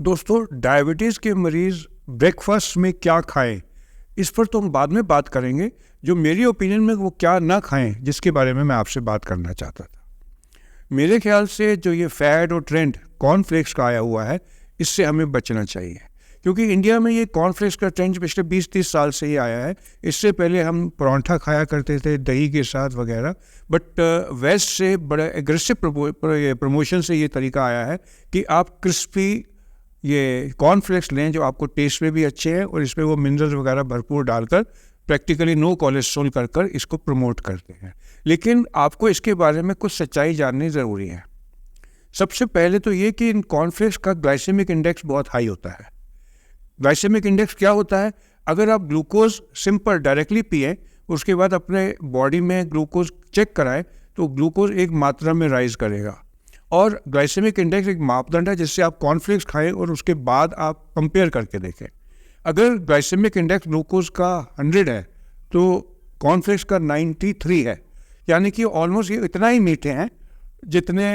दोस्तों, डायबिटीज़ के मरीज़ ब्रेकफास्ट में क्या खाएं, इस पर तो हम बाद में बात करेंगे। जो मेरी ओपिनियन में वो क्या ना खाएं, जिसके बारे में मैं आपसे बात करना चाहता था। मेरे ख्याल से जो ये फैड और ट्रेंड कॉर्नफ्लेक्स का आया हुआ है, इससे हमें बचना चाहिए, क्योंकि इंडिया में ये कॉर्नफ्लेक्स का ट्रेंड पिछले 20-30 साल से ही आया है। इससे पहले हम पराठा खाया करते थे दही के साथ वगैरह, बट वेस्ट से बड़ा एग्रेसिव प्रमोशन से ये तरीका आया है कि आप क्रिस्पी ये कॉर्नफ्लेक्स लें जो आपको टेस्ट में भी अच्छे हैं और इसमें वो मिनरल्स वगैरह भरपूर डालकर प्रैक्टिकली नो कोलेस्ट्रॉल कर इसको प्रमोट करते हैं। लेकिन आपको इसके बारे में कुछ सच्चाई जाननी ज़रूरी है। सबसे पहले तो ये कि इन कॉर्नफ्लेक्स का ग्लाइसेमिक इंडेक्स बहुत हाई होता है। ग्लाइसेमिक इंडेक्स क्या होता है? अगर आप ग्लूकोज सिंपल डायरेक्टली पिए, उसके बाद अपने बॉडी में ग्लूकोज चेक कराएं, तो ग्लूकोज एक मात्रा में राइज करेगा। और ग्लाइसेमिक इंडेक्स एक मापदंड है जिससे आप कॉर्नफ्लेक्स खाएं और उसके बाद आप कंपेयर करके देखें। अगर ग्लाइसेमिक इंडेक्स ग्लूकोज का 100 है तो कॉर्नफ्लेक्स का 93 है, यानी कि ऑलमोस्ट ये इतना ही मीठे हैं जितने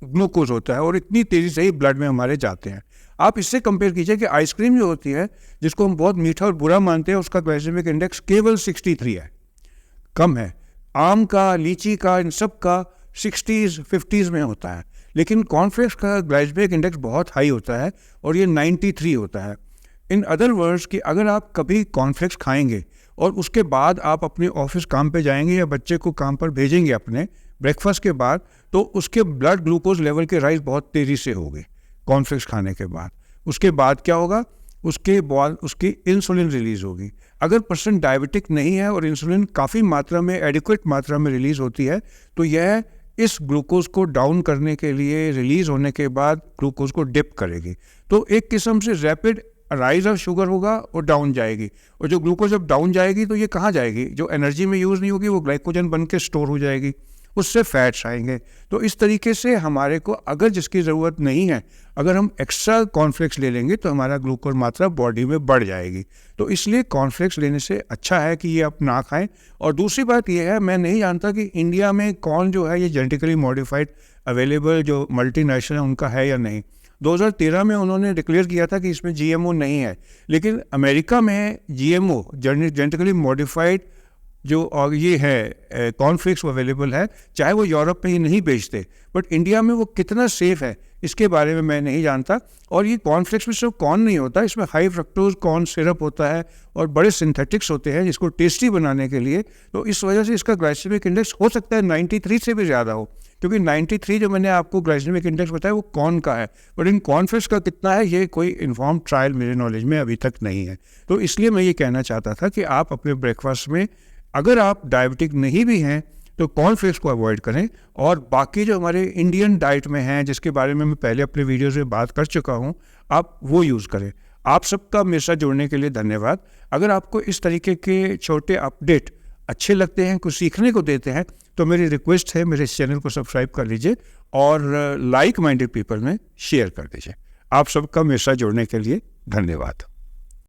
ग्लूकोज होता है और इतनी तेज़ी से ही ब्लड में हमारे जाते हैं। आप इससे कंपेयर कीजिए कि आइसक्रीम जो होती है, जिसको हम बहुत मीठा और बुरा मानते हैं, उसका ग्लाइसेमिक इंडेक्स केवल 63 है, कम है। आम का, लीची का, इन सब का 60s 50s में होता है, लेकिन कॉर्नफ्लेक्स का ग्लाइसेमिक इंडेक्स बहुत हाई होता है और ये 93 होता है। इन अदर वर्ड्स कि अगर आप कभी कॉर्नफ्लेक्स खाएंगे और उसके बाद आप अपने ऑफिस काम पे जाएंगे या बच्चे को काम पर भेजेंगे अपने ब्रेकफास्ट के बाद, तो उसके ब्लड ग्लूकोज लेवल के राइज बहुत तेज़ी से होंगे कॉर्नफ्लेक्स खाने के बाद। उसके बाद क्या होगा? उसके बाद उसकी इंसुलिन रिलीज़ होगी। अगर पर्सन डायबिटिक नहीं है और इंसुलिन काफ़ी मात्रा में, एडिक्वेट मात्रा में रिलीज़ होती है, तो यह इस ग्लूकोज को डाउन करने के लिए रिलीज़ होने के बाद ग्लूकोज को डिप करेगी। तो एक किस्म से रैपिड राइज ऑफ शुगर होगा और डाउन जाएगी। और जो ग्लूकोज जब डाउन जाएगी तो ये कहाँ जाएगी? जो एनर्जी में यूज़ नहीं होगी वो ग्लाइकोजन बन के स्टोर हो जाएगी, उससे फैट्स आएंगे। तो इस तरीके से हमारे को, अगर जिसकी ज़रूरत नहीं है, अगर हम एक्स्ट्रा कॉर्नफ्लेक्स ले लेंगे तो हमारा ग्लूकोज मात्रा बॉडी में बढ़ जाएगी। तो इसलिए कॉर्नफ्लेक्स लेने से अच्छा है कि ये आप ना खाएं। और दूसरी बात ये है, मैं नहीं जानता कि इंडिया में कॉर्न जो है ये जेनेटिकली मॉडिफाइड अवेलेबल जो मल्टीनेशनल है उनका है या नहीं। 2013 में उन्होंने डिक्लेयर किया था कि इसमें GMO नहीं है, लेकिन अमेरिका में GMO जेनेटिकली मॉडिफाइड जो और ये है कॉर्नफ्लेक्स अवेलेबल है, चाहे वो यूरोप में ही नहीं बेचते, बट इंडिया में वो कितना सेफ़ है इसके बारे में मैं नहीं जानता। और ये कॉर्नफ्लेक्स में सिर्फ कॉर्न नहीं होता, इसमें हाई फ्रक्टोज कॉर्न सिरप होता है और बड़े सिंथेटिक्स होते हैं जिसको टेस्टी बनाने के लिए। तो इस वजह से इसका ग्लाइसेमिक इंडेक्स हो सकता है 93 से भी ज़्यादा हो, क्योंकि 93 जो मैंने आपको ग्लाइसेमिक इंडेक्स बताया वो कॉर्न का है, बट इन कॉर्नफ्लेक्स का कितना है ये कोई इन्फॉर्म ट्रायल मेरे नॉलेज में अभी तक नहीं है। तो इसलिए मैं ये कहना चाहता था कि आप अपने ब्रेकफास्ट में, अगर आप डायबिटिक नहीं भी हैं, तो कॉर्नफ्लेक्स को अवॉइड करें। और बाकी जो हमारे इंडियन डाइट में हैं, जिसके बारे में मैं पहले अपने वीडियोज़ में बात कर चुका हूँ, आप वो यूज़ करें। आप सबका मेरे साथ जुड़ने के लिए धन्यवाद। अगर आपको इस तरीके के छोटे अपडेट अच्छे लगते हैं, कुछ सीखने को देते हैं, तो मेरी रिक्वेस्ट है मेरे इस चैनल को सब्सक्राइब कर लीजिए और लाइक माइंडेड पीपल में शेयर कर दीजिए। आप सबका मेरे साथ जुड़ने के लिए धन्यवाद।